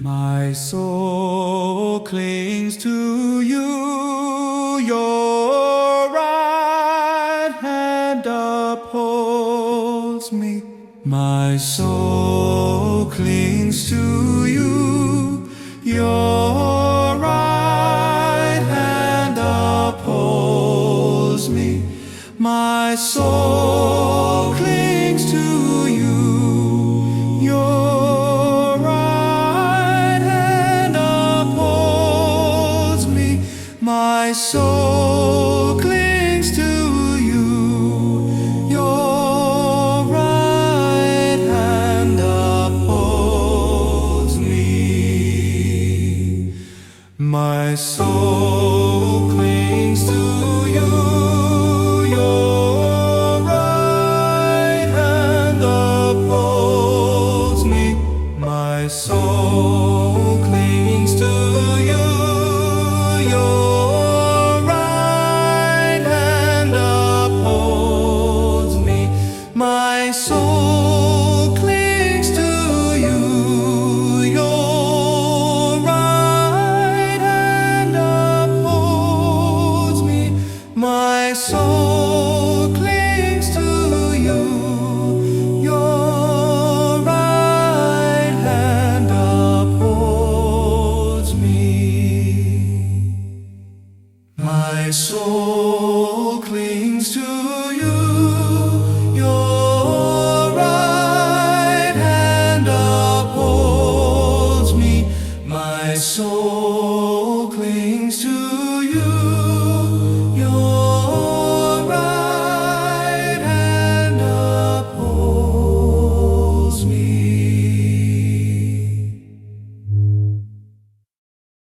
My soul clings to you, your right hand upholds me. My soul clings to you, your right hand upholds me. My soul clings to you, your right hand upholds me. My soul clings to you, your right hand upholds me. My soul clings to you, your right hand upholds me. My soul clings to you, your right hand upholds me. My soul clings to you, your right hand upholds me. My soul clings to you, your right hand upholds me. My soul clings to you, your right hand upholds me. My soul